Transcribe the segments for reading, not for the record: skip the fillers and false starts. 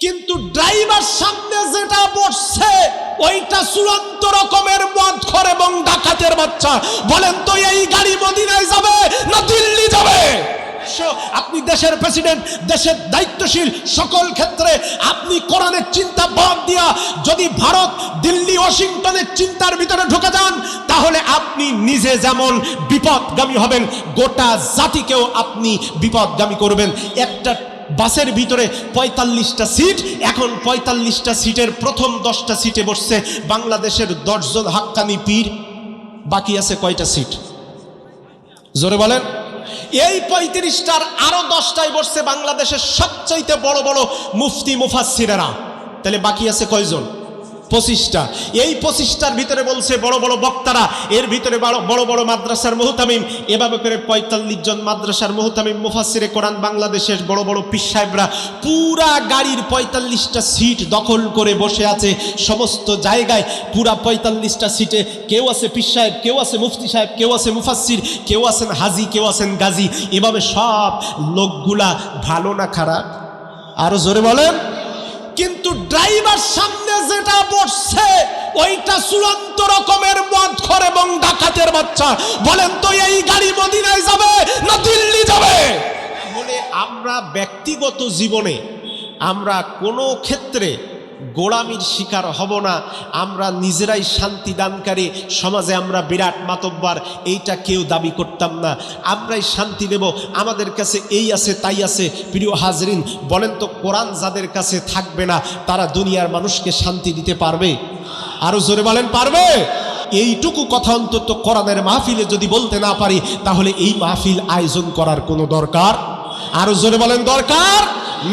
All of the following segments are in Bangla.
কিন্তু ড্রাইভার সামনে যেটা বসছে ওইটা চূড়ান্ত রকমের মদখোর এবং ডাকাতের বাচ্চা। বলেন তো এই গাড়ি মদিনায় যাবে না দিল্লি যাবে? আপনি দেশের প্রেসিডেন্ট, দেশের দায়িত্বশীল, সকল ক্ষেত্রে আপনি কোরআনের চিন্তা বাদ দিয়া যদি ভারত, দিল্লি, ওয়াশিংটনের চিন্তার ভিতরে ঢুকে যান, তাহলে আপনি নিজে যেমন বিপদগামী হবেন, গোটা জাতিকেও আপনি বিপদগামী করবেন। একটা বাসের ভিতরে ৪৫টা সিট, এখন ৪৫টা সিটের প্রথম 10টা সিটে বসছে বাংলাদেশের 10 জন হাক্কানি পীর, বাকি আছে কয়টা সিট? জোরে বলেন। এই ৩৫টার আরো 10টায় বসছে বাংলাদেশের সবচাইতে বড় বড় মুফতি মুফাসসিরেরা, তাহলে বাকি আছে কয়জন? 25টা। এই 25টার ভিতরে বলছে বড় বড় বক্তারা, এর ভিতরে বড় বড় মাদ্রাসার মুহতামিম, এভাবে করে ৪৫ জন মাদ্রাসার মুহতামিম, মুফাসসিরে কোরআন, বাংলাদেশের বড় বড় পীর সাহেবরা পুরা গাড়ির ৪৫টা সিট দখল করে বসে আছে। সমস্ত জায়গায় পুরা ৪৫টা সিটে কেউ আছে পীর সাহেব, কেউ আছে মুফতি সাহেব, কেউ আছে মুফাসসির, কেউ আছেন হাজি, কেউ আছেন গাজী। এভাবে সব লোকগুলা ভালো না খারাপ? আরো জোরে বলেন। কিন্তু ড্রাইভার সামনে যেটা বসছে ওইটা চূড়ান্ত রকমের মদখোর এবং ডাকাতের বাচ্চা। বলেন তো এই গাড়ি মদিনায় যাবে না দিল্লি যাবে? বলে আমরা ব্যক্তিগত জীবনে আমরা কোনো ক্ষেত্রে গোলামির শিকার হব না। আমরা নিজেরাই শান্তি দানকারী, সমাজে আমরা বিরাট মাতব্বর, এইটা কেউ দাবি করতাম না। আমরাই শান্তি দেব, আমাদের কাছে এই আছে তাই আছে। প্রিয় হাজরিন, বলেন তো কোরআন যাদের কাছে থাকবে না তারা দুনিয়ার মানুষকে শান্তি দিতে পারবে? আরো জোরে বলেন, পারবে? এইটুকু কথা অন্তত কোরআনের মাহফিলে যদি বলতে না পারি, তাহলে এই মাহফিল আয়োজন করার কোনো দরকার, আরো জোরে বলেন, দরকার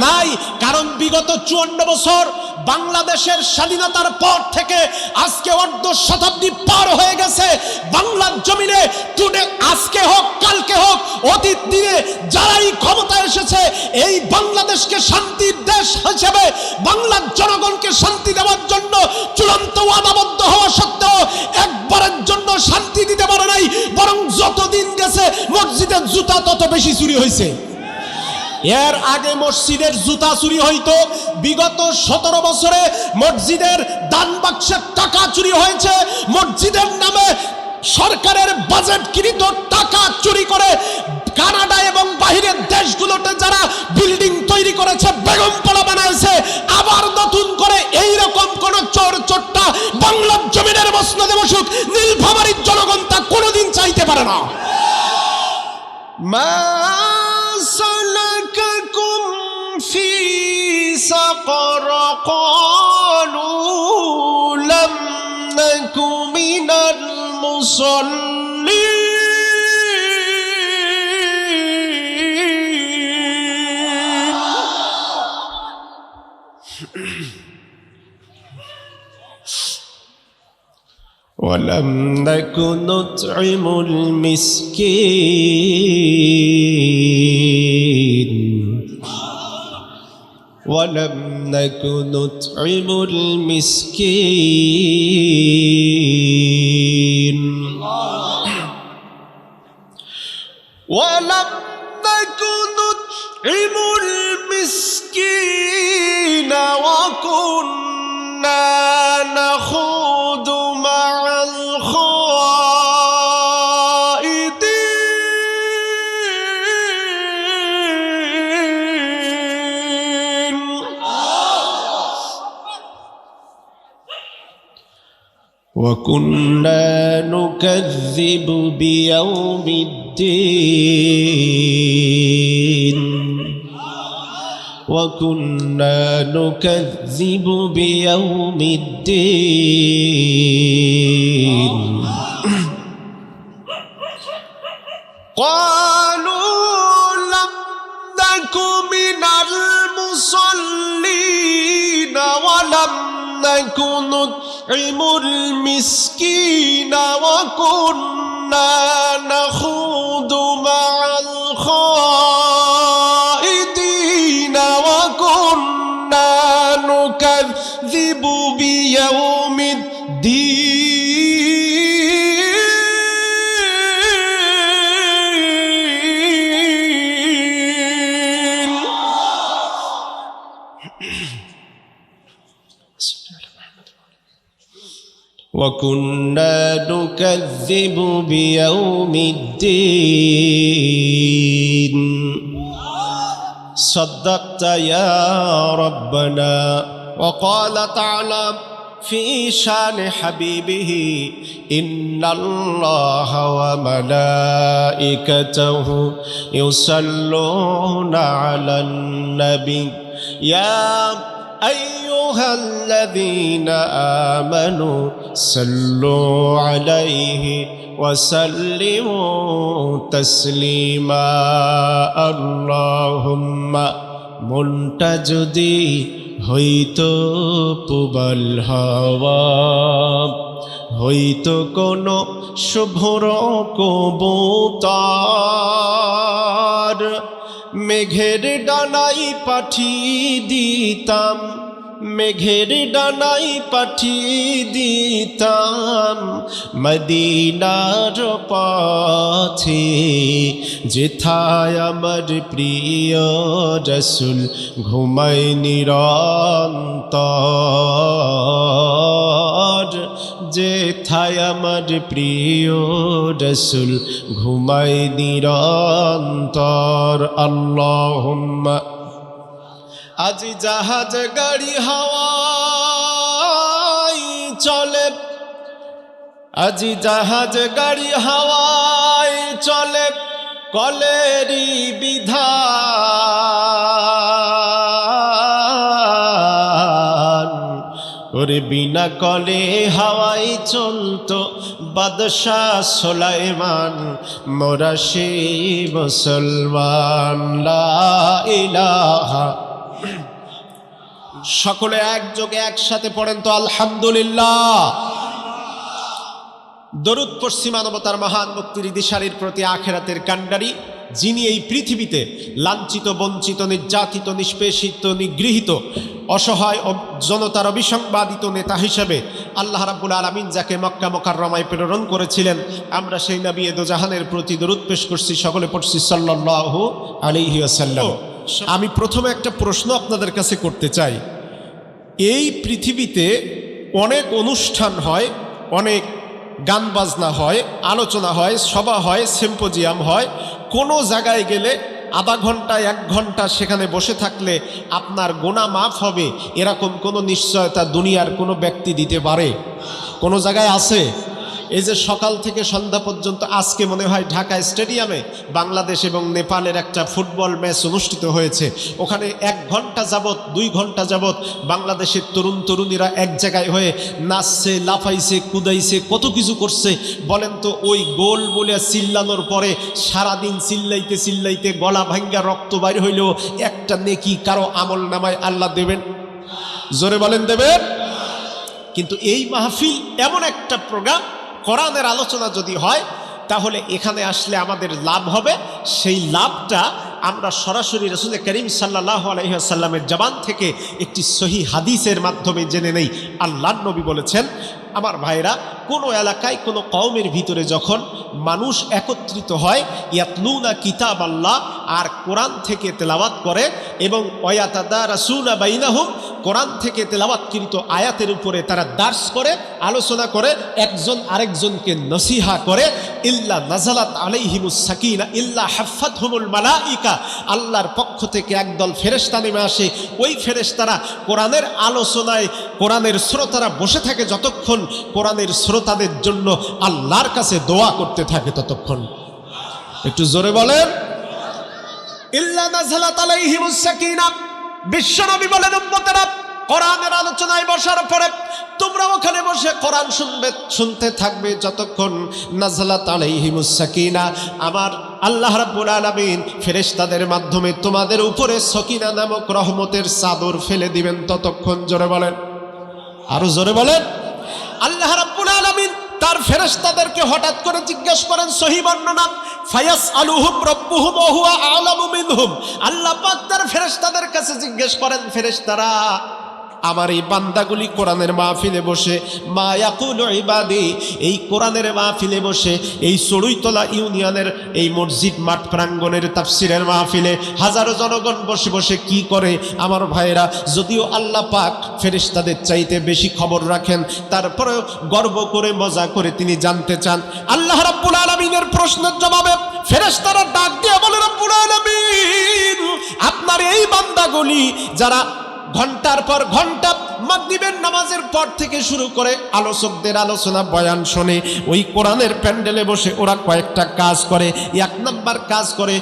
নাই। কারণ বিগত 54 বছর বাংলাদেশের স্বাধীনতার পর থেকে আজকে অর্ধ শতাব্দী পার হয়ে গেছে। বাংলার জমিনে টুডে, আজকে হোক কালকে হোক অতীত দিনে যারাই ক্ষমতায় এসেছে, এই বাংলাদেশকে শান্তির দেশ হিসেবে বাংলার জনগণকে শান্তি দেওয়ার জন্য চূড়ান্ত ওয়াদাবদ্ধ হওয়া সত্ত্বেও একবারের জন্য শান্তি দিতে পারে নাই। বরং যতদিন গেছে মসজিদের জুতা তত বেশি চুরি হয়েছে। এর আগে মসজিদের জুতা চুরি হইতো, বিগত 17 বছরে মসজিদের দান বাক্সের টাকা চুরি হয়েছে। মসজিদের নামে সরকারের বাজেটকৃত টাকা চুরি করে কানাডা এবং বাহিরের দেশগুলোতে যারা বিল্ডিং তৈরি করেছে, বেগমপাড়া বানাইছে, আবার নতুন করে এই রকম কোন চোর চোট্টা বাংলার জমিনের মসনদে বসুক, নীলফামারীর জনগণ তা কোনোদিন চাইতে পারে না। سلككم في سقر قالوا لم نك من المصلين ولم نك نطعم المسكين ولم نك نطعم المسكين ولم نك نطعم المسكين وكنا نخوض مع الخائضين وكنا نكذب بيوم الدين وكنا نكذب بيوم الدين قالوا لم نك من المصلين ولم نك نطعم المسكين وكنا نخوض مع الخائضين وكنا نكذب بيوم الدين وَكُنَّا نُكَذِّبُ بِيَوْمِ الدِّينِ صدقت يا ربنا. وقال تعالى في شان حبيبه إن الله وملائكته يصلون على النبي يا أيها الذين آمنوا صلوا عليه وسلموا تسليما. اللهم মনটা যদি হইতো পুবল হাওয়া, হইতো কোনো শুভ্র কবুতর, মেঘের ডানাই পাঠিয়ে দিতাম, মেঘের ডানাই পাঠিয়ে দিতাম মদিনার পথে, যেথায় আমার প্রিয় রসুল ঘুমায় নিরন্তর, যেথায় আমার প্রিয় রসুল ঘুমায় নিরন্তর। আল্লাহুম্মা আজ জাহাজ গাড়ি হাওয়ায় চলে, আজ জাহাজ গাড়ি হাওয়ায় চলে, কলেরই বিধান, ওরে বিনা কলে হাওয়ায় চলতো বাদশাহ সুলাইমান, মোরা সেই মুসলমান। লা ইলাহা, সকলে একযোগে একসাথে পড়েন তো আলহামদুলিল্লাহ। দরুদ পড়ছি মানবতার মহান মুক্তির দিশারির প্রতি, আখেরাতের কাণ্ডারি, যিনি এই পৃথিবীতে লাঞ্ছিত, বঞ্চিত, নির্যাতিত, নিষ্পেষিত, নিগৃহীত, অসহায় জনতার অবিসংবাদিত নেতা হিসেবে আল্লাহ রাব্বুল আলামিন যাকে মক্কা মুকাররমায় প্রেরণ করেছিলেন, আমরা সেই নবী দোজাহানের প্রতি দরুদ পেশ করছি। সকলে পড়ছি সাল্লাল্লাহু আলাইহি ওয়াসাল্লাম। আমি প্রথমে একটা প্রশ্ন আপনাদের কাছে করতে চাই। এই পৃথিবীতে অনেক অনুষ্ঠান হয়, অনেক গান বাজনা হয়, আলোচনা হয়, সভা হয়, সিম্পোজিয়াম হয়। কোনো জায়গায় গেলে আধা ঘন্টা 1 ঘন্টা সেখানে বসে থাকলে আপনার গুনাহ মাফ হবে, এরকম কোনো নিশ্চয়তা দুনিয়ার কোনো ব্যক্তি দিতে পারে? কোনো জায়গায় আছে? এই যে সকাল থেকে সন্ধ্যা পর্যন্ত, আজকে মনে হয় ঢাকা স্টেডিয়ামে বাংলাদেশ এবং নেপালের একটা ফুটবল ম্যাচ অনুষ্ঠিত হয়েছে। ওখানে 1 ঘন্টা যাবত, 2 ঘন্টা যাবত বাংলাদেশের তরুণ তরুণীরা এক জায়গায় হয়ে নাচছে, লাফাইছে, কুদাইছে, কত কিছু করছে। বলেন তো, ওই গোল বলে চিল্লানোর পরে সারাদিন চিল্লাইতে চিল্লাইতে গলা ভাঙ্গা রক্ত বাইর হইলেও একটা নেকি কারো আমল নামায় আল্লাহ দেবেন? জোরে বলেন দেবেন? কিন্তু এই মাহফিল এমন একটা প্রোগ্রাম, কোরআনের আলোচনা যদি হয় তাহলে এখানে আসলে আমাদের লাভ হবে। সেই লাভটা আমরা সরাসরি রাসূল করিম সাল্লাল্লাহু আলাইহি ওয়াসাল্লামের জবান থেকে একটি সহিহ হাদিসের মাধ্যমে জেনে নেই। আল্লাহর নবী বলেছেন, আমার ভাইরা, কোনো এলাকায় কোনো কওমের ভিতরে যখন মানুষ একত্রিত হয়, ইয়াতলুনা কিতাব আল্লাহ, আর কোরআন থেকে তেলাওয়াত করে, এবং ওয়ায়াতাদারাসুনা বাইনাহুম, কোরআন থেকে তেলাওয়াতকৃত আয়াতের উপরে তারা দার্স করে, আলোচনা করে, একজন আরেকজনকে নসিহা করে, ইল্লা নাজালাত আলাইহিমুস সাকিনা ইল্লা হাফাতহুমুল মালাইকা, আল্লাহর পক্ষ থেকে একদল ফেরেশতা নেমে আসে। ওই ফেরেশতারা কোরআনের আলোচনায়, কোরআনের শ্রোতারা বসে থাকে যতক্ষণ, কোরআনের শ্রোতাদের জন্য আল্লাহর কাছে দোয়া করতে থাকে ততক্ষণ। একটু জোরে বলেন, ইল্লা নাজালাত আলাইহিমুস সাকিনা। বিশ্বনবী বলেন, উম্মতেরা, কোরআনের আলোচনায় বসার পরে তোমরা ওখানে বসে কোরআন শুনতে থাকবে যতক্ষণ নাজালাত আলাইহিমুস সাকিনা, আমার আল্লাহ রাব্বুল আলামিন ফেরেশতাদের মাধ্যমে তোমাদের উপরে সকিনা নামক রহমতের চাদর ফেলে দিবেন ততক্ষণ। জোরে বলেন, আরো জোরে বলেন। আল্লাহ রাব্বুল আলামিন তার ফেরেশতাদেরকে হঠাৎ করে জিজ্ঞেস করেন, সহিহ বর্ণনা, ফায়াসআলুহুম রাব্বুহুম ওয়া হুয়া আ'লামু মিনহুম। আল্লাহ পাক তার ফেরেশতাদের কাছে জিজ্ঞেস করেন, ফেরেশতারা, আমার এই বান্দাগুলি কোরআনের মাহফিলে বসে, মা ইয়াকুলু ইবাদি, এই কোরআনের মাহফিলে বসে, এই চড়ুইতলা ইউনিয়নের এই মসজিদ মাঠ প্রাঙ্গণের তাফসিরের মাহফিলে হাজারো জনগণ বসে বসে কি করে? আমার ভাইরা, যদিও আল্লাহ পাক ফেরেশতাদের চাইতে বেশি খবর রাখেন, তারপরেও গর্ব করে মজা করে তিনি জানতে চান। আল্লাহ রাব্বুল আলামিনের প্রশ্নের জবাবে ফেরেশতারা ডাক দিয়ে বলে, রব্বুল আলামিন, আপনার এই বান্দাগুলি যারা ঘন্টার পর ঘন্টা মাগরিবের নামাজের পর থেকে শুরু করে আলোচকদের আলোচনা বয়ান শোনে, ওই কোরআনের প্যান্ডেলে বসে ওরা কয়েকটা কাজ করে। এক নাম্বার কাজ করে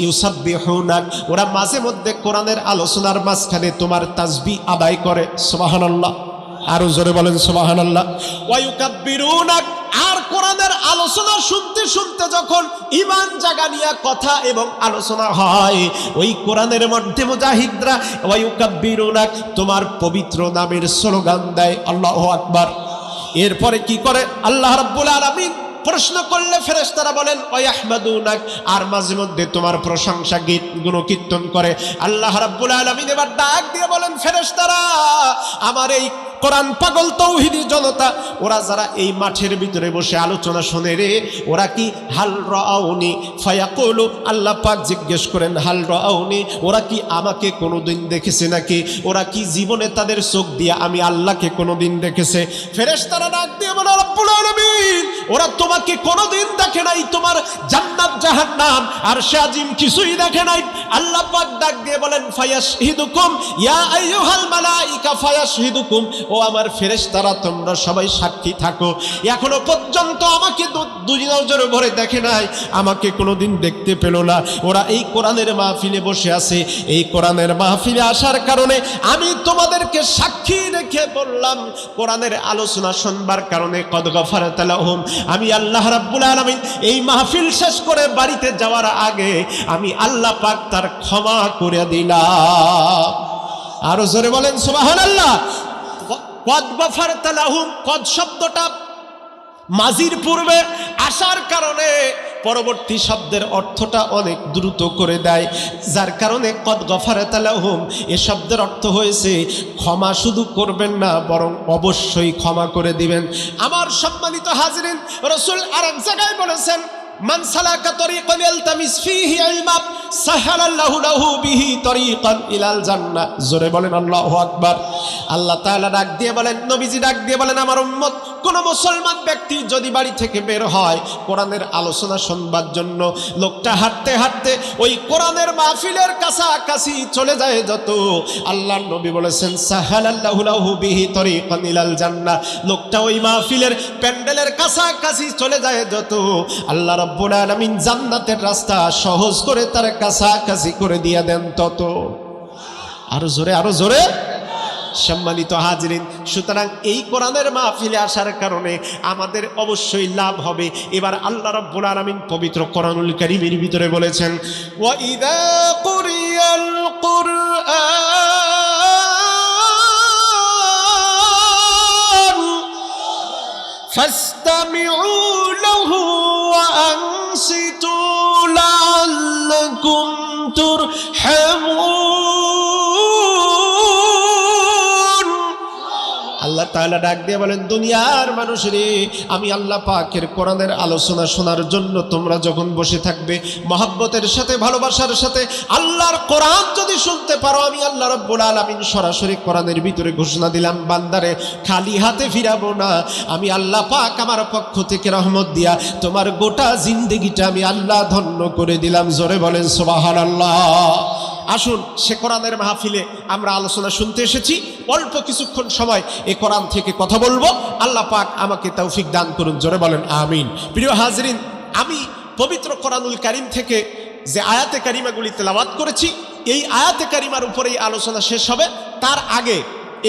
ইউসাব্বিহুনাক, ওরা মাঝে মধ্যে কোরআনের আলোচনার মাঝখানে তোমার তাসবিহ আদায় করে। সুবহানাল্লাহ, আরো জোরে বলেন সুবহানাল্লাহ। ওয়া ইউকাব্বিরুনাক, আর কোরআনের আলোচনা শুনতে শুনতে যখন ঈমান জাগানিয়া কথা এবং আলোচনা হয়, ওই কোরআনের মধ্যে মুজাহিদরা ওয়া ইউকাব্বিরুনাক তোমার পবিত্র নামের স্লোগান দেয়, আল্লাহু আকবার। এরপরে কি করে আল্লাহ রাব্বুল আলামিন প্রশ্ন করলে ফেরেশতারা বলেন ওয়াহমাদুনাক, আর মাঝে মধ্যে তোমার প্রশংসা গীত গুণকীর্তন করে। আল্লাহ রাব্বুল আলামিন এবার ডাক দিয়ে বলেন, ফেরেশতারা, আমার এই কোরআন পাগল তৌহিদি জনতা, ওরা যারা এই মাঠের ভিতরে বসে আলোচনা শোনে রে, ওরা কি হাল রাউনি ফায়াকুলু, আল্লাহ পাক জিজ্ঞেস করেন হাল রাউনি, ওরা কি আমাকে কোনোদিন দেখেছে নাকি? ওরা কি জীবনে তাদের চোখ দিয়ে আমি আল্লাহকে কোনোদিন দেখেছে? ফেরেশতারা ডাক দিয়ে বলে, রব্বুল আলামিন, ওরা তোমাকে কোনোদিন দেখে নাই, তোমার জান্নাত জাহান্নাম আর শাজিম কিছুই দেখে নাই। আল্লাহ পাক ডাক দিয়ে বলেন, ফায়াশহিদুকুম ইয়া আইয়ুহাল মালাইকা ফায়াশহিদুকুম, ও আমার ফেরেশতারা তোমরা সবাই সাক্ষী থাকো, এখনো পর্যন্ত আমাকে দুই নজর ভরে দেখে নাই, আমাকে কোনোদিন দেখতে পেল না। ওরা এই কোরআনের মাহফিলে বসে আছে, এই কোরআনের মাহফিলে আসার কারণে আমি তোমাদেরকে সাক্ষী রেখে বললাম, কোরআনের আলোচনা শুনবার কারণে কদ গফারাত লাহুম, আমি আল্লাহ রাব্বুল আলামিন এই মাহফিল শেষ করে বাড়িতে যাওয়ার আগে আমি আল্লাহ পাক তার ক্ষমা করে দিলাম। আরো জোরে বলেন সুবহানাল্লাহ। কদ গফারাত লাহুম, কদ শব্দটা মাজির পূর্বে আসার কারণে পরবর্তী শব্দের অর্থটা অনেক দ্রুত করে দেয়, যার কারণে কদ গফারাত লাহুম এ শব্দের অর্থ হয়েছে ক্ষমা শুধু করবেন না, বরং অবশ্যই ক্ষমা করে দিবেন। আমার সম্মানিত হাজিরিন, রাসূল আরেক জায়গায় বলেছেন, মান সালাকা তরিকান ইয়ালতামিস ফীহি ইলমা সাহালাল্লাহু লাহু বিহি তরিকান ইলাল জান্নাহ। জোরে বলেন আল্লাহু আকবার। আল্লাহ তাআলা ডাক দিয়ে বলেন, নবীজি ডাক দিয়ে বলেন, আমার উম্মত কোন মুসলমান ব্যক্তি যদি বাড়ি থেকে বের হয় কোরআনের আলোচনা শুনবার জন্য, লোকটা হাঁটতে হাঁটতে ওই কোরআনের মাহফিলের কাছাকাছি চলে যায় যত, আল্লাহর নবী বলেছেন সাহালাল্লাহু লাহু বিহি তরিকান ইলাল জান্নাহ, লোকটা ওই মাহফিলের প্যান্ডেলের কাছাকাছি চলে যায় যত, আল্লাহ রাব্বুল আলামিন জান্নাতের রাস্তা সহজ করে তার কাছাকাছি করে দিয়ে দেন তত। আরো জোরে, আরো জোরে। সম্মানিত হাজিরিন, সুতরাং এই কোরআনের মাহফিলে আসার কারণে আমাদের অবশ্যই লাভ হবে। এবার আল্লাহ রাব্বুল আলামিন পবিত্র কোরআনুল কারীমের ভিতরে বলেছেন, ওয়া ইযা কুরিয়াল কুরআন ফাসতামিউ লাহু ওয়া আনসিতু লাআল্লাকুম তুরহামুন। আল্লাহ তাআলা ডাক দিয়ে বলেন, দুনিয়ার মানুষরে, আমি আল্লাহ পাকের কোরআনের আলোচনা শোনার জন্য তোমরা যখন বসে থাকবে, মহব্বতের সাথে ভালোবাসার সাথে আল্লাহর কোরআন যদি শুনতে পারো, আমি আল্লাহ রাব্বুল আলামিন সরাসরি কোরআনের ভিতরে ঘোষণা দিলাম, বান্দারে খালি হাতে ফিরাবো না। আমি আল্লাহ পাক আমার পক্ষ থেকে রহমত দিয়া তোমার গোটা জিন্দেগিটা আমি আল্লাহ ধন্য করে দিলাম। জোরে বলেন সুবহানাল্লাহ। আসুন, সে কোরআনের মাহফিলে আমরা আলোচনা শুনতে এসেছি, অল্প কিছুক্ষণ সময় এই কোরআন থেকে কথা বলবো। আল্লাহ পাক আমাকে তৌফিক দান করুন। জোরে বলেন আমিন। প্রিয় হাজরিন, আমি পবিত্র কোরআনুল কারীম থেকে যে আয়াতে কারিমাগুলি তেলাওয়াত করেছি, এই আয়াতে কারিমার উপরেই আলোচনা শেষ হবে। তার আগে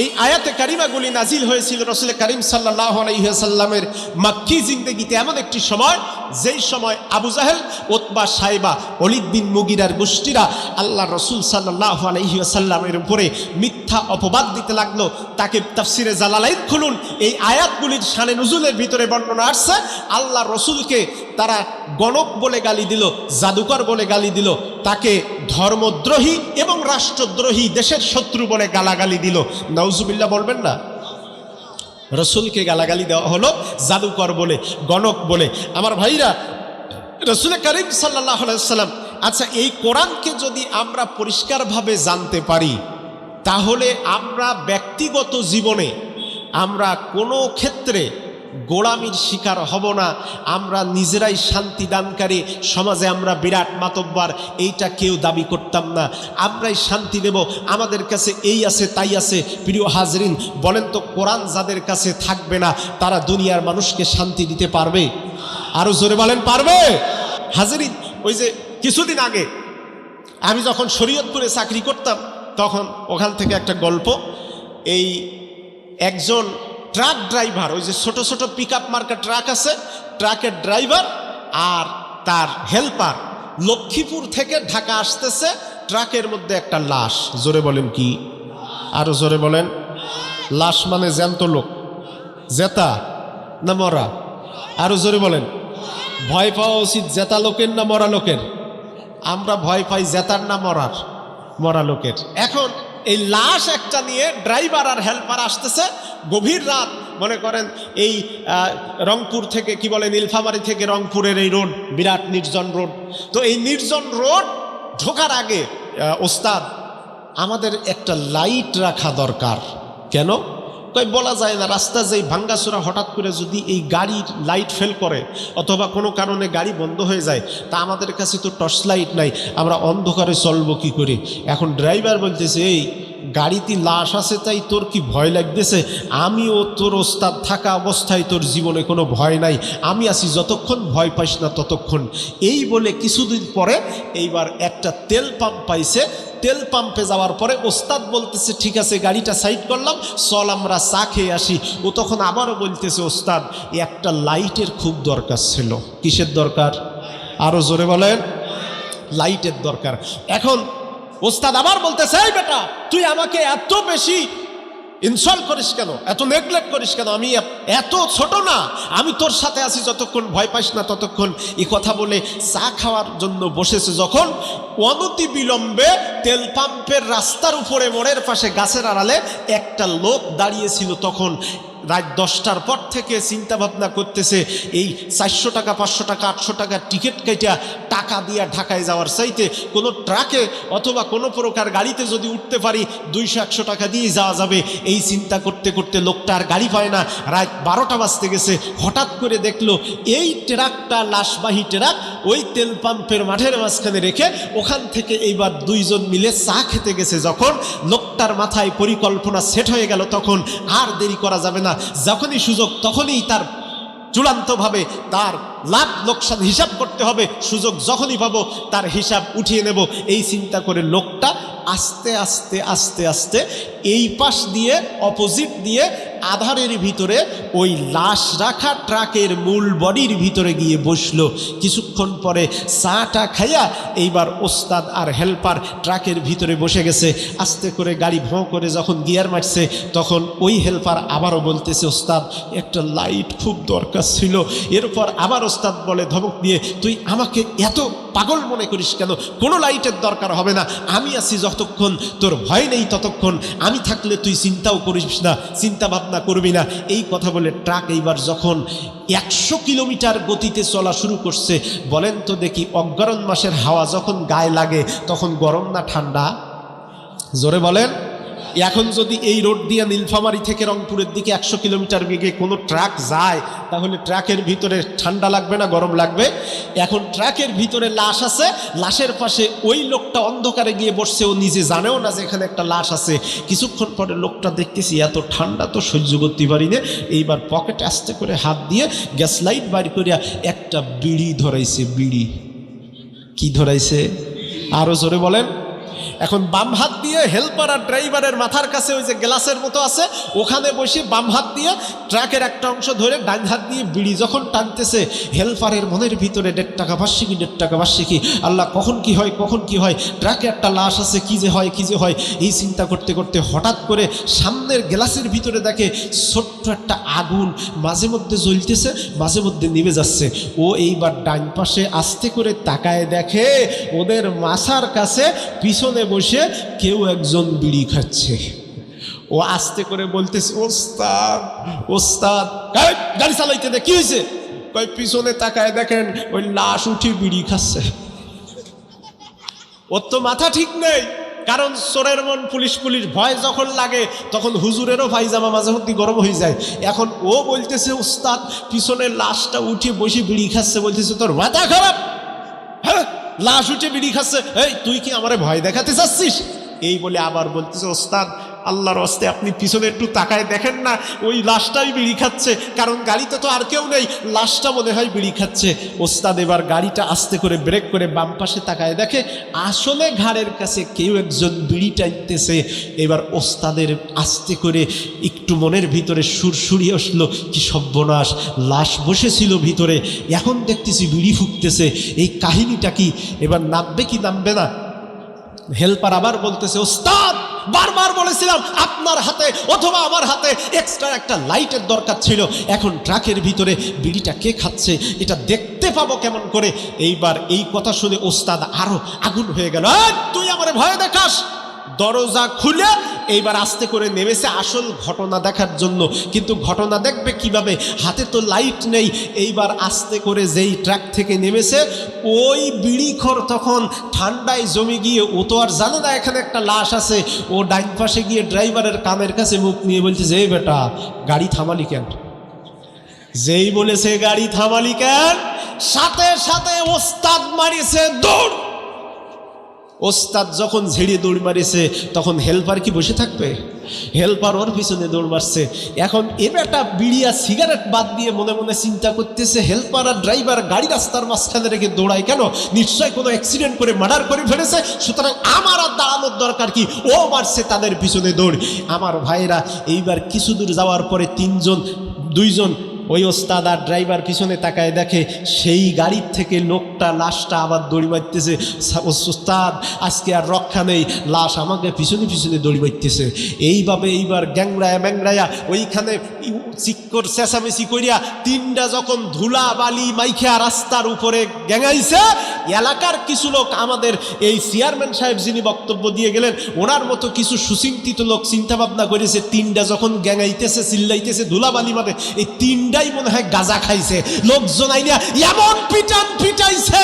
এই আয়াতে কারিমাগুলি নাজিল হয়েছিল রাসূল করিম সাল্লাল্লাহু আলাইহি ওয়াসাল্লামের মক্কি জিন্দেগিতে, এমন একটি সময় যেই সময় আবু জাহেল, উতবা, সাইবা, ওলীদ বিন মুগিরার গোষ্ঠীরা আল্লাহ রসুল সাল্লাল্লাহু আলাইহি ওয়াসাল্লামের উপরে মিথ্যা অপবাদ দিতে লাগলো। তাকে তাফসিরে জালালাইন খুলুন, এই আয়াতগুলির শানে নুজুলের ভিতরে বর্ণনা আসছে, আল্লাহ রসুলকে তারা গণক বলে গালি দিল, জাদুকর বলে গালি দিল, তাকে ধর্মদ্রোহী এবং রাষ্ট্রদ্রোহী, দেশের শত্রু বলে গালাগালি দিল। নাউজুবিল্লাহ বলবেন না? রসুলকে গালাগালি দেওয়া হলো জাদুকর বলে, গণক বলে। আমার ভাইরা, রাসূল করিম সাল্লাল্লাহু আলাইহি ওয়াসাল্লাম, আচ্ছা এই কোরআনকে যদি আমরা পরিষ্কারভাবে জানতে পারি, তাহলে আমরা ব্যক্তিগত জীবনে আমরা কোনো ক্ষেত্রে গোলামির শিকার হব না। আমরা নিজেরাই শান্তি দানকারী, সমাজে আমরা বিরাট মাতব্বর, এইটা কেউ দাবি করতাম না। আমরাই শান্তি দেব, আমাদের কাছে এই আছে তাই আছে। প্রিয় হাজরিন, বলেন তো কোরআন যাদের কাছে থাকবে না তারা দুনিয়ার মানুষকে শান্তি দিতে পারবে? আরো জোরে বলেন, পারবে? হাজরিন, ওই যে কিছুদিন আগে আমি যখন শরীয়তপুরে চাকরি করতাম তখন ওখান থেকে একটা গল্প, এই একজন ট্রাক ড্রাইভার, ওই যে ছোট ছোট পিক আপ মার্কা ট্রাক আছে, ট্রাকের ড্রাইভার আর তার হেল্পার লক্ষ্মীপুর থেকে ঢাকা আসতেছে, ট্রাকের মধ্যে একটা লাশ। জোরে বলেন কি? আরো জোরে বলেন। লাশ মানে জ্যান্ত লোক, জেতা না মরা? আরো জোরে বলেন। ভয় পাওয়া উচিত জেতা লোকের না মরা লোকের? আমরা ভয় পাই জেতার না মরার? মরা লোকের। এখন এই লাশ একটা নিয়ে ড্রাইভার আর হেল্পার আসতেছে, গভীর রাত, মনে করেন এই রংপুর থেকে, কি বলে, নীলফামারী থেকে রংপুরের এই রোড, বিরাট নির্জন রোড। তো এই নির্জন রোড ঢোকার আগে ওস্তাদ আমাদের একটা লাইট রাখা দরকার। কেন? তাই বলা যায় না, রাস্তা যেই ভাঙ্গাচোরা হঠাৎ করে যদি এই গাড়ির লাইট ফেল করে অথবা কোনো কারণে গাড়ি বন্ধ হয়ে যায়, তা আমাদের কাছে তো টর্চ লাইট নাই, আমরা অন্ধকারে চলবো কি করে? এখন ড্রাইভার বলতেছে, এই গাড়িতে লাশ আছে তাই তোর কি ভয় লাগতেছে? আমিও তোর ওস্তাদ থাকা অবস্থায় তোর জীবনে কোনো ভয় নাই, আমি আছি যতক্ষণ, ভয় পাইস না ততক্ষণ। এই বলে কিছুদিন পরে এইবার একটা তেল পাম্প পাইছে, তেল পাম্পে যাওয়ার পরে ওস্তাদ বলতেছে, ঠিক আছে গাড়িটা সাইড করলাম, চল আমরা চা খেয়ে আসি। ও তখন আবারও বলতেছে, ওস্তাদ একটা লাইটের খুব দরকার ছিল। কিসের দরকার? আরো জোরে বলেন। লাইটের দরকার। এখন ওস্তাদ আবার বলতেছে, এই বেটা তুই আমাকে এত বেশি ইনসল্ট করিস কেন, এত নেগলেক্ট করিস কেন? আমি এত ছোট না, আমি তোর সাথে আছি যতক্ষণ, ভয় পাইস না ততক্ষণ। এই কথা বলে চা খাওয়ার জন্য বসেছে যখন, অনতি বিলম্বে তেল পাম্পের রাস্তার উপরে মোড়ের পাশে গাছের আড়ালে একটা লোক দাঁড়িয়েছিল। তখন রাত 10টার পর থেকে চিন্তা ভাবনা করতেছে, এই 400 টাকা 500 টাকা 800 টাকা টিকিট কেটে টাকা দিয়ে ঢাকায় যাওয়ার চাইতে কোনো ট্রাকে অথবা কোনো প্রকার গাড়িতে যদি উঠতে পারি 200-100 টাকা দিয়ে যাওয়া যাবে। এই চিন্তা করতে করতে লোকটা আর গাড়ি পায় না, রাত 12টা বাজতে গেছে। হঠাৎ করে দেখলো এই ট্রাকটা, লাশবাহী ট্রাক, ওই তেল পাম্পের মাঠের মাঝখানে রেখে ওখান থেকে এইবার দুইজন মিলে চা খেতে গেছে। যখন লোকটার মাথায় পরিকল্পনা সেট হয়ে গেল, তখন আর দেরি করা যাবে না, যখনই সুযোগ তখনই তার চূড়ান্তভাবে তার লাভ লোকসান হিসাব করতে হবে। সুযোগ যখনই পাবো তার হিসাব উঠিয়ে নেব, এই চিন্তা করে লোকটা আস্তে আস্তে আস্তে আস্তে এই পাশ দিয়ে, অপোজিট দিয়ে আধারের ভিতরে ওই লাশ রাখা ট্রাকের মূল বডির ভিতরে গিয়ে বসলো। কিছুক্ষণ পরে চাটা খাইয়া এইবার ওস্তাদ আর হেল্পার ট্রাকের ভিতরে বসে গেছে। আস্তে করে গাড়ি ভোঁ করে যখন গিয়ার মারছে, তখন ওই হেল্পার আবারও বলতেছে, ওস্তাদ একটা লাইট খুব দরকার ছিল। এরপর আবার ওস্তাদ বলে ধমক দিয়ে, তুই আমাকে এত পাগল মনে করিস কেন? কোনো লাইটের দরকার হবে না, আমি আছি যতক্ষণ, তোর ভয় নেই ততক্ষণ, আমি থাকলে তুই চিন্তাও করিস না, চিন্তা ভাবনা করবি না। এই কথা বলে ট্রাক এইবার যখন 100 কিলোমিটার গতিতে চলা শুরু করছে, বলেন তো দেখি, অগ্রহায়ণ মাসের হাওয়া যখন গায়ে লাগে তখন গরম না ঠান্ডা? জোরে বলেন। এখন যদি এই রোড দিয়ে নীলফামারী থেকে রংপুরের দিকে 100 কিলোমিটার বেগে কোনো ট্রাক যায়, তাহলে ট্রাকের ভিতরে ঠান্ডা লাগবে না গরম লাগবে? এখন ট্রাকের ভিতরে লাশ আছে, লাশের পাশে ওই লোকটা অন্ধকারে গিয়ে বসছে, ও নিজে জানেও না যে এখানে একটা লাশ আছে। কিছুক্ষণ পরে লোকটা দেখতেছি এত ঠান্ডা তো সহ্য করতে পারি না, এইবার পকেটে আস্তে করে হাত দিয়ে গ্যাস লাইট বাইর করিয়া একটা বিড়ি ধরাইছে। বিড়ি কি ধরাইছে? আরো জোরে বলেন। এখন বাম হাত দিয়ে হেল্পার আর ড্রাইভারের মাথার কাছে ওই যে গ্লাসের মতো আছে, ওখানে বসে বাম হাত দিয়ে ট্রাকের একটা অংশ ধরে ডান হাত দিয়ে বিড়ি যখন টানতেছে, হেল্পারের মনের ভিতরে 1.5 টাকা বার্ষিকী, 1.5 টাকা বার্ষিকী, আল্লাহ কখন কি হয়, কখন কি হয়, ট্রাকে একটা লাশ আছে, কি যে হয়, কি যে হয়, এই চিন্তা করতে করতে হঠাৎ করে সামনের গ্লাসের ভিতরে দেখে ছোট্ট একটা আগুন মাঝে মধ্যে জ্বলতেছে, মাঝে মধ্যে নিভে যাচ্ছে। ও এইবার ডান পাশে আস্তে করে তাকায়, দেখে ওদের মাথার কাছে পিছনে বসে কেউ একজন বিড়ি খাচ্ছে। ও আস্তে করে বলতেছে, ওস্তাদ ওস্তাদ, গাড়ি চালাইতে দে, কি হয়েছে? কই পিছনে তাকায় দেখেন ওই লাশ উঠে বিড়ি খাচ্ছে। ওর তো মাথা ঠিক নেই, কারণ চোরের মন পুলিশ পুলিশ, ভয় যখন লাগে তখন হুজুরেরও পায়জামা মাঝে মধ্যে গরম হয়ে যায়। এখন ও বলতেছে উস্তাদ পিছনের লাশটা উঠে বসে বিড়ি খাচ্ছে, বলতেছে তোর মাথা খারাপ? হ্যাঁ, লাশ উঠে বিড়ি খাচ্ছে, এই তুই কি আমারে ভয় দেখাতে চাচ্ছিস? এই বলে আবার বলতেছে ওস্তাদ আল্লাহর হস্তে আপনি পিছনে একটু তাকায় দেখেন না, ওই লাশটাই বিড়ি খাচ্ছে, কারণ গাড়িতে তো আর কেউ নেই, লাশটা মনে হয় বিড়ি খাচ্ছে। ওস্তাদ এবার গাড়িটা আস্তে করে ব্রেক করে বাম পাশে তাকায় দেখে আসলে ঘাড়ের কাছে কেউ একজন বিড়ি টাইতেছে। এবার ওস্তাদের আস্তে করে একটু মনের ভিতরে সুরসুরি আসলো, কি সর্বনাশ, লাশ বসেছিল ভিতরে, এখন দেখতেছি বিড়ি ফুঁকতেছে, এই কাহিনীটা কি? এবার নামবে কি নামবে না? হেল্পার আবার বলতেছে ওস্তাদ বারবার বলেছিলাম আপনার হাতে অথবা আমার হাতে এক্সট্রা একটা লাইটের দরকার ছিল, এখন ট্রাকের ভিতরে বিড়িটা কে খাচ্ছে এটা দেখতে পাবো কেমন করে? এইবার এই কথা শুনে ওস্তাদ আরো আগুন হয়ে গেল, তুই আমারে ভয় দেখাস? দরজা খুলে এইবার আস্তে করে নেমেছে আসল ঘটনা দেখার জন্য। কিন্তু ঘটনা দেখবে কিভাবে, হাতে তো লাইট নেই। এইবার আস্তে করে যেই ট্রাক থেকে নেমেছে ওই বিড়িখোর তখন ঠান্ডায় জমে গিয়ে, ও তো আর জানে না এখানে একটা লাশ আছে, ও ডাইন পাশে গিয়ে ড্রাইভারের কানের কাছে মুখ নিয়ে বলছে যে বেটা গাড়ি থামালি কেন? যেই বলেছে গাড়ি থামালি কেন, সাথে সাথে ওস্তাদ মারিছে দৌড়। ওস্তাদ যখন ঝেড়ে দৌড় মারিছে তখন হেল্পার কি বসে থাকবে? হেল্পার ওর পিছনে দৌড় মারছে। এখন এ বেটা বিড়ি আর সিগারেট বাদ দিয়ে মনে মনে চিন্তা করতেছে হেল্পার আর ড্রাইভার গাড়ি রাস্তার মাঝখানে রেখে দৌড়ায় কেন? নিশ্চয় কোনো অ্যাক্সিডেন্ট করে মার্ডার করে ফেলেছে, সুতরাং আমার আর দাঁড়ানোর দরকার কি? ও মারছে তাদের পিছনে দৌড়। আমার ভাইরা এইবার কিছু দূর যাওয়ার পরে দুইজন ওই ওস্তাদ আর ড্রাইভার পিছনে তাকায় দেখে সেই গাড়ির থেকে লোকটা লাশটা আবার দড়ি মারতেছে। ওস্তাদ আজকে আর রক্ষা নেই, লাশ আমাকে পিছনে পিছনে দড়ি মারতেছে। এইবার গ্যাংরায়া ওইখানে চিক্কর চেঁচামেচি করিয়া তিনটা যখন ধুলা বালি মাইখা রাস্তার উপরে গ্যাঙাইছে, এলাকার কিছু লোক, আমাদের এই চেয়ারম্যান সাহেব যিনি বক্তব্য দিয়ে গেলেন ওনার মতো কিছু সুচিন্তিত লোক চিন্তা ভাবনা করেছে তিনটা যখন গ্যাঙাইতেছে চিল্লাইতেছে ধুলাবালি মানে এই তিনটাই মনে হয় গাঁজা খাইছে। লোকজন আইনা এমন পিটাইছে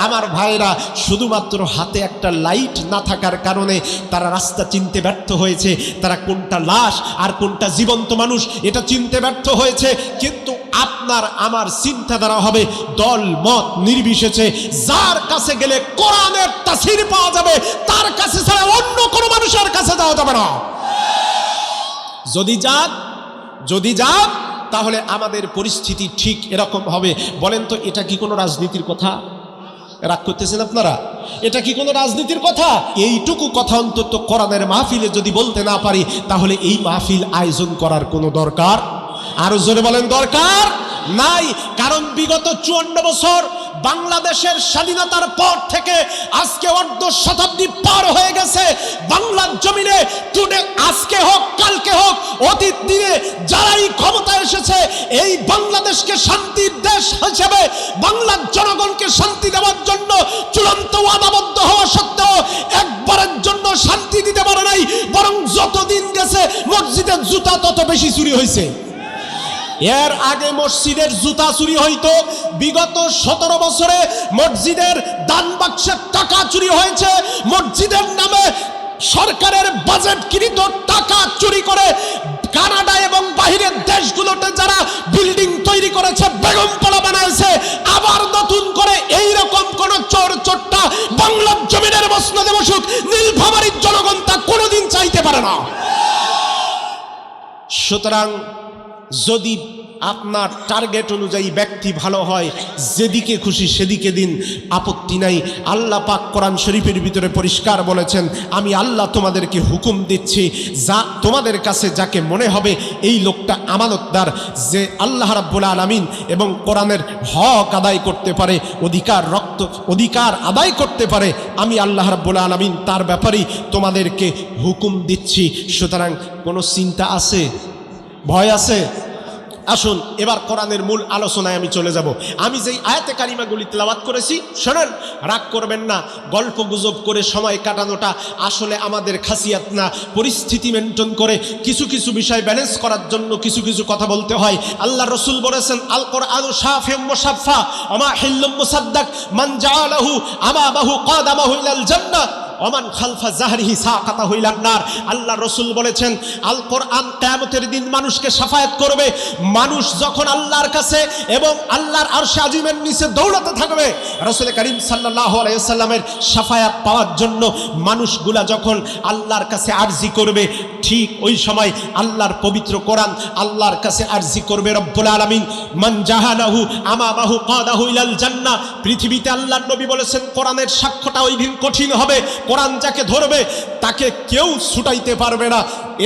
আমার ভাইরা, শুধুমাত্র হাতে একটা লাইট না থাকার কারণে তারা রাস্তা চিনতে ব্যর্থ হয়েছে। তারা কোনটা লাশ আর কোনটা জীবন্ত মানুষ এটা চিনতে ব্যর্থ হয়েছে। কিন্তু আপনার আমার চিন্তাধারা হবে দল মত নির্বিশেষে, যার কাছে গেলে কোরআনের তাসির পাওয়া যাবে তার কাছে ছাড়া অন্য কোনো মানুষের কাছে যাওয়া যাবে না। যদি যান তাহলে আমাদের পরিস্থিতি ঠিক এরকম হবে। বলেন তো এটা কি কোনো রাজনীতির কথা? রাগ করতেছেন আপনারা? এটা কি কোনো রাজনীতির কথা? এইটুকু কথা অন্তত কোরআনের মাহফিলে যদি বলতে না পারি তাহলে এই মাহফিল আয়োজন করার কোনো দরকার, আরো জোরে বলেন, দরকার নাই। কারণ বিগত 54 বছর বাংলাদেশের স্বাধীনতার পর থেকে আজকে অর্ধ শতাব্দী পার হয়ে গেছে। বাংলার জমিনে টুডে, আজকে হোক কালকে হোক অতীত দিনে যারাই ক্ষমতায় এসেছে এই বাংলাদেশকে শান্তির দেশ হিসেবে বাংলার জনগণকে শান্তি দেওয়ার জন্য চূড়ান্ত ওয়াদাবদ্ধ হওয়া সত্ত্বেও একবারের জন্য শান্তি দিতে পারে নাই, বরং যতদিন গেছে মসজিদের জুতা তত বেশি চুরি হয়েছে। এর আগে মসজিদের জুতা চুরি হইতো, বিগত 17 বছরে মসজিদের দান বাক্সের টাকা চুরি হয়েছে, মসজিদের নামে সরকারের বাজেটকৃত টাকা চুরি করে কানাডা এবং বাহিরের দেশগুলোতে যারা বিল্ডিং তৈরি করেছে, বেগমপাড়া বানাইছে, আবার নতুন করে এইরকম কোন চোর চোট্টা বাংলার জমিনের মসনদে বসুক, নীলফামারীর জনগণ তা কোনোদিন চাইতে পারে না। সুতরাং যদি আপনার টার্গেট অনুযায়ী ব্যক্তি ভালো হয়, যেদিকে খুশি সেদিকে দিন, আপত্তি নাই। আল্লাহ পাক কোরআন শরীফের ভিতরে পরিষ্কার বলেছেন, আমি আল্লাহ তোমাদেরকে হুকুম দিচ্ছি, যা তোমাদের কাছে যাকে মনে হবে এই লোকটা আমানতদার, যে আল্লাহ রাব্বুল আলামিন এবং কোরআনের হক আদায় করতে পারে, অধিকার আদায় করতে পারে, আমি আল্লাহ রাব্বুল আলামিন তার ব্যাপারেই তোমাদেরকে হুকুম দিচ্ছি। সুতরাং কোনো চিন্তা আছে? ভয় আছে? আসুন এবার কোরআনের মূল আলোচনায় আমি চলে যাব। আমি যেই আয়াতে কারিমাগুলি তেলাওয়াত করেছি শোনেন, রাগ করবেন না। গল্প গুজব করে সময় কাটানোটা আসলে আমাদের খাসিয়াত না। পরিস্থিতি মেনটেন করে কিছু কিছু বিষয় ব্যালেন্স করার জন্য কিছু কিছু কথা বলতে হয়। আল্লাহ রসুল বলেছেন, আল কোরআনু শাফিউম মুশাফফা ওয়া মা হিল্লুম মুসাদ্দাক মান জাআলাহু আমাবাহু কাদামাহু ইলাল জান্নাহ। ওমান খালফা জাহরিহি সাকাতাহু ইলান নার। আল্লাহ রাসূল বলেছেন আল কোরআন কিয়ামতের দিন মানুষকে শাফায়াত করবে। মানুষ যখন আল্লাহর কাছে এবং আল্লাহর আরশে আজিমের নিচে দৌড়াতে থাকবে, রাসূল করিম সাল্লাল্লাহু আলাইহি ওয়াসাল্লামের শাফায়াত পাওয়ার জন্য মানুষগুলা যখন আল্লাহর কাছে আরজি করবে, ঠিক ওই সময় আল্লাহর পবিত্র কোরআন আল্লাহর কাছে আরজি করবে, রব্বুল আলামিন মান জাহানাহু আমামাহু কাদাহু ইলাল জান্নাহ। পৃথিবীতে আল্লাহর নবী বলেছেন কোরআনের সাক্ষ্যটা ওই দিন কঠিন হবে। কোরআন যাকে ধরবে তাকে কেউ ছুটাইতে পারবে না।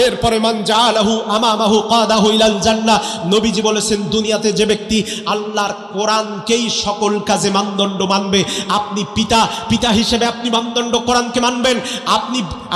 এরপরে মান জাহালাহু আমামাহু কাদাহু ইলাল জান্নাহ। নবীজি বলেছেন দুনিয়াতে যে ব্যক্তি আল্লাহর কোরআনকেই সকল কাজে মানদণ্ড মানবে, আপনি পিতা হিসেবে আপনি মানদণ্ড কোরআনকে মানবেন,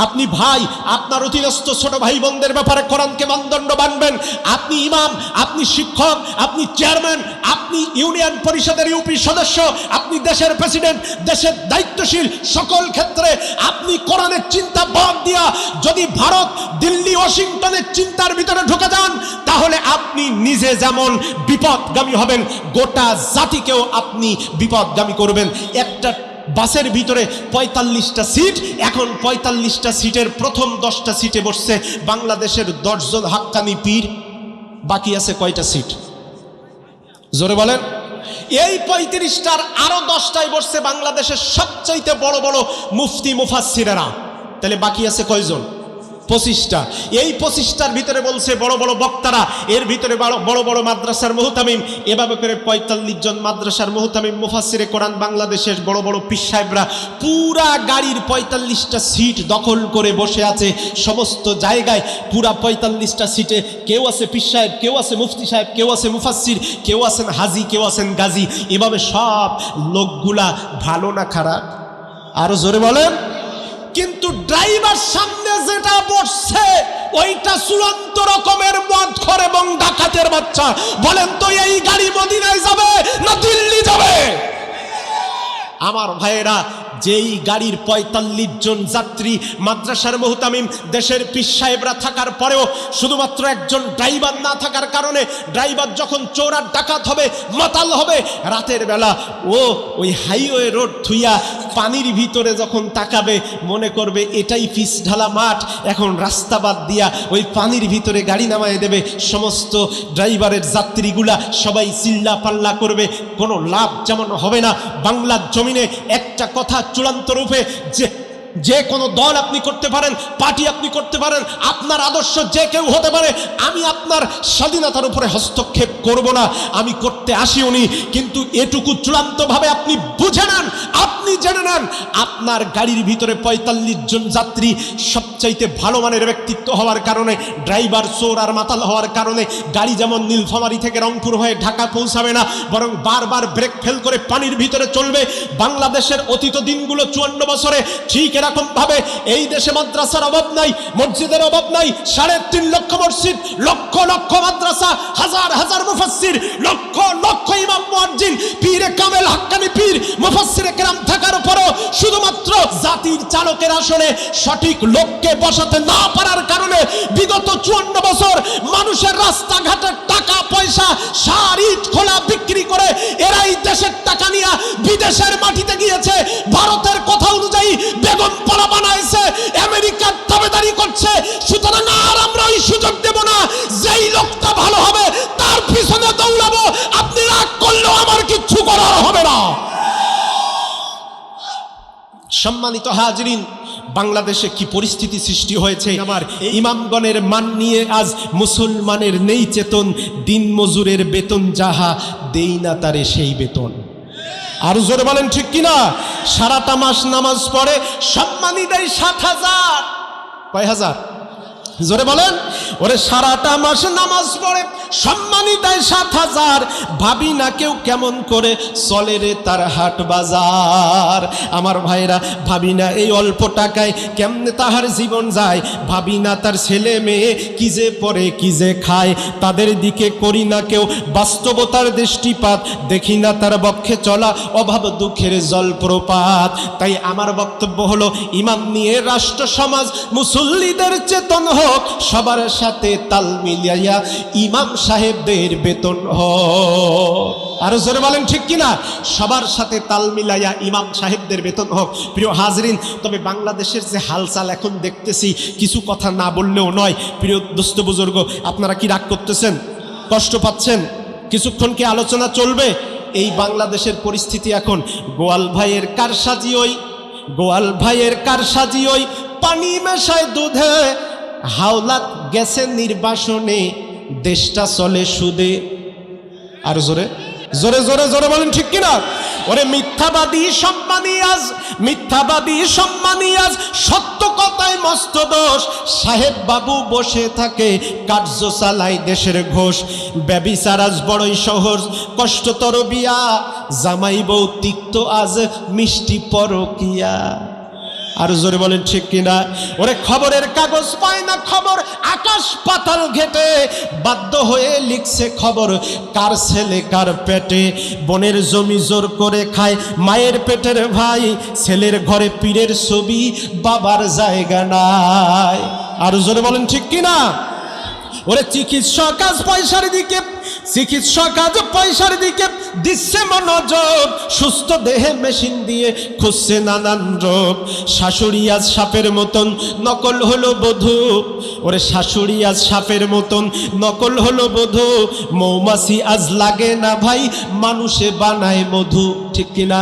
আপনি ভাই আপনার অধীনস্থ ছোট ভাই বোনদের ব্যাপারে কোরআনকে মানদণ্ড মানবেন, আপনি ইমাম, আপনি শিক্ষক, আপনি চেয়ারম্যান, আপনি ইউনিয়ন পরিষদের ইউপি সদস্য, আপনি দেশের প্রেসিডেন্ট, দেশের দায়িত্বশীল, সকল ক্ষেত্রে আপনি কোরআনের চিন্তা বাদ দিয়া যদি ভারত, দিল্লি, ওয়াশিংটনের চিন্তার ভিতরে ঢুকে যান, তাহলে আপনি নিজে যেমন বিপদগামী হবেন, গোটা জাতিকেও আপনি বিপদগামী করবেন। একটা বাসের ভিতরে ৪৫টা সিট, এখন ৪৫টা সিটের প্রথম 10টা সিটে বসছে বাংলাদেশের 10 জন হাক্কানি পীর, বাকি আছে কয়টা সিট? জোরে বলেন। এই ৩৫টার আরো 10টায় বসছে বাংলাদেশের সবচাইতে বড় বড় মুফতি মুফাসসিরেরা, তাহলে বাকি আছে কয়জন? 25টা। এই 25টার ভিতরে বলছে বড় বড় বক্তারা, এর ভিতরে বড় বড় মাদ্রাসার মুহতামিম, এভাবে করে ৪৫ জন মাদ্রাসার মুহতামিম মুফাসসিরে কোরআন বাংলাদেশের বড় বড় পীর সাহেবরা পুরা গাড়ির ৪৫টা সিট দখল করে বসে আছে। সমস্ত জায়গায় পুরা ৪৫টা সিটে কেউ আছে পীর সাহেব, কেউ আছে মুফতি সাহেব, কেউ আছে মুফাসসির, কেউ আছেন হাজি, কেউ আছেন গাজী। এভাবে সব লোকগুলা ভালো না খারাপ? আরো জোরে বলেন। কিন্তু ড্রাইভার সামনে যেটা বসছে ওইটা চূড়ান্ত রকমের মদখোর এবং ডাকাতের বাচ্চা। বলেন তো এই গাড়ি মদিনায় যাবে না দিল্লি যাবে? আমার ভাইয়েরা, যেই গাড়ির ৪৫ জন যাত্রী, মাদ্রাসার মুহতামিম, দেশের পীর সাহেবরা থাকার পরেও শুধুমাত্র একজন ড্রাইভার না থাকার কারণে, ড্রাইভার যখন চোর আর ডাকাত হবে, মাতাল হবে, রাতের বেলা ওই হাইওয়ে রোড থুইয়া পানির ভিতরে যখন তাকাবে মনে করবে এটাই পিচ ঢালা মাঠ, এখন রাস্তা বাদ দিয়া ওই পানির ভিতরে গাড়ি নামায় দেবে। সমস্ত ড্রাইভারের যাত্রীগুলা সবাই চিল্লা পাল্লা করবে, কোনো লাভ যেমন হবে না। বাংলার জমিনে একটা কথা চূড়ান্ত রূপে, যে কোনো দল আপনি করতে পারেন, পার্টি আপনি করতে পারেন, আপনার আদর্শ যে কেউ হতে পারে, আমি আপনার স্বাধীনতার উপরে হস্তক্ষেপ করব না, আমি করতে আসিওনি। কিন্তু এটুকু চূড়ান্তভাবে আপনি বুঝে নেন, আপনি জেনে নেন, আপনার গাড়ির ভিতরে ৪৫ জন যাত্রী সবচাইতে ভালো মানের ব্যক্তিত্ব হওয়ার কারণে, ড্রাইভার চোর আর মাতাল হওয়ার কারণে গাড়ি যেমন নীলফামারী থেকে রংপুর হয়ে ঢাকা পৌঁছাবে না, বরং বারবার ব্রেক ফেল করে পানির ভিতরে চলবে। বাংলাদেশের অতীত দিনগুলো ৫৪ বছরে ঠিক এরকম ভাবে এই দেশে মাদ্রাসার অভাব নাই, মসজিদের অভাব নাই। ৩.৫ লক্ষ মসজিদ, লক্ষ লক্ষ মাদ্রাসা, হাজার হাজার মুফাসসির, লক্ষ লক্ষ ইমাম মুয়াজ্জিন, পীরে কামেল, হাক্কানি পীর, মুফাসসিরে কেরাম থাকার পরও শুধুমাত্র জাতির চালকের আসনে সঠিক লোককে বসাতে না পারার কারণে বিগত ৫৪ বছর মানুষের রাস্তাঘাটের টাকা পয়সা সার ইট খোলা বিক্রি করে এরাই দেশের টাকা নিয়ে বিদেশের মাটিতে গিয়েছে। ভারতের কথা অনুযায়ী বেগম পালা বানাইছে, আমেরিকার দাবেদারি করছে। সুতরাং আর আমরা ওই সুযোগ দেব না। যেই লোকটা ভালো হবে তার পিছনে দৌড়াবো। আপনি রাগ করলেও আমার কিচ্ছু করার হবে না। সম্মানিত হাজিরিন, বাংলাদেশে কি পরিস্থিতি সৃষ্টি হয়েছে! আমার ইমামগণের মান নিয়ে আজ মুসলমানের নেই চেতন, দিন মজুরের বেতন যাহা, দেই না তারে সেই বেতন। আরো জোরে বলেন ঠিক কিনা? সারাটা মাস নামাজ পড়ে, সম্মানী দেয় ৭,০০০। কয় হাজার? জোরে বলেন। ওরে সারাটা মাস নামাজ পড়ে, সম্মানী দেয় ৭,০০০। ভাবি না কেউ কেমন করে চলে রে তার হাট বাজার। আমার ভাইরা, ভাবি না এই অল্প টাকায় কেমনে তাহার জীবন যায়। ভাবি না তার ছেলে মেয়ে কি যে পড়ে কি যে খায়। তাদের দিকে করি না কেউ বাস্তবতার দৃষ্টিপাত। দেখি না তার বক্ষে চলা অভাব দুঃখের জলপ্রপাত। তাই আমার বক্তব্য হলো, ইমাম নিয়ে রাষ্ট্র সমাজ মুসল্লিদের চেতন হোক, সবার সাথে তাল মিলাইয়া ইমাম সাহেবদের বেতন হোক। আরো জোরে বলেন ঠিক কিনা? সবার সাথে তাল মিলাইয়া ইমাম সাহেবদের বেতন হোক। প্রিয় হাজরিন, তবে বাংলাদেশের যে হালচাল এখন দেখতেছি, কিছু কথা না বললেও নয়। প্রিয় দোস্ত বুজুর্গ, আপনারা কি রাগ করতেছেন, কষ্ট পাচ্ছেন? কিছুক্ষণ কি আলোচনা চলবে? এই বাংলাদেশের পরিস্থিতি এখন, গোয়াল ভাইয়ের কারসাজি ওই, গোয়াল ভাইয়ের কারসাজি ওই, পানি মেশায় দুধে, হাওলাত গেছে নির্বাসনে, দেশটা চলে সুদে। আর জোরে জোরে জোরে জোরে বলেন ঠিক কিনা? ওরে মিথ্যাবাদী সম্মানী আজ, মিথ্যাবাদী সম্মানী আজ, সত্য কথায় মস্ত দোষ, সাহেব বাবু বসে থাকে, কার্য চালায় দেশের ঘোষ, ব্যবিচার আজ বড়ই সহজ, কষ্টতর বিয়া, জামাই বউ তিক্ত আজ মিষ্টি পরকিয়া। আর জোরে বলেন ঠিক কিনা? ওরে খবরের কাগজ পায় না খবর, আকাশ পাতাল ঘেটে, বাধ্য হয়ে লিখছে খবর, কার ছেলে কার পেটে, বোনের জমি জোর করে খায় মায়ের পেটের ভাই, ছেলের ঘরে পীরের ছবি, বাবার জায়গা নাই। আর জোরে বলেন ঠিক কিনা? ওরে চিকিৎসক আজ পয়সার দিকে, চিকিৎসক আজ পয়সার দিকে দিচ্ছে মনোযোগ, সুস্থ দেহে মেশিন দিয়ে খুঁজছে নানান রোগ, শাশুড়ি আজ সাপের মতন নকল হলো বধূ, ওরে শাশুড়ি আজ সাপের মতন নকল হলো বধূ, মৌমাছি আজ লাগে না ভাই, মানুষে বানায় মধু। ঠিক কিনা?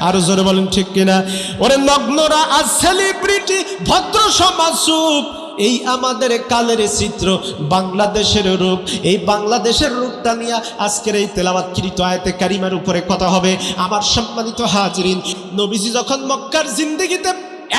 আরো জোরে বলেন ঠিক কিনা? ওরে নগ্নরা আজ সেলিব্রিটি, ভদ্র সমাজ চুপ, এই আমাদের কালের চিত্র, বাংলাদেশের রূপ। এই বাংলাদেশের রূপটা নিয়ে আজকের এই তেলাওয়াতকৃত আয়াতে কারিমার উপরে কথা হবে। আমার সম্মানিত হাজরিন, নবীজি যখন মক্কার জিন্দেগিতে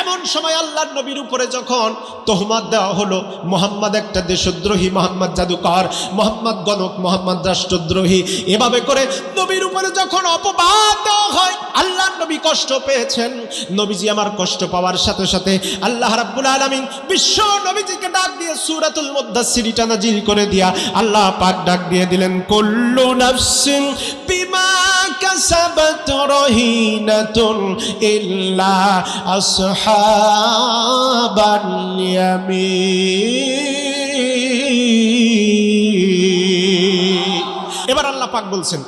এমন সময় আল্লাহর নবীর উপরে যখন তহমাত দেওয়া হলো, মোহাম্মদ একটা দেশদ্রোহী, মোহাম্মদ জাদুকর, মোহাম্মদ গণক, মোহাম্মদ রাষ্ট্রদ্রোহী, এভাবে করে নবীর উপরে যখন অপবাদ দেওয়া হয়, আল্লাহর নবী কষ্ট পেয়েছেন। নবীজি আমার কষ্ট পাওয়ার সাথে সাথে আল্লাহ রাব্বুল আলামিন বিশ্ব নবীজিকে ডাক দিয়ে সূরাতুল মুদ্দাসসিরটা নাজিল করে দিয়া আল্লাহ পাক ডাক দিয়ে দিলেন, কুল্লু নাফসিন বিমা কাসাবাত রহিনাতুন ইল্লা আসহাবাল ইয়ামিন। এবার আল্লাহ পাক বলছেন,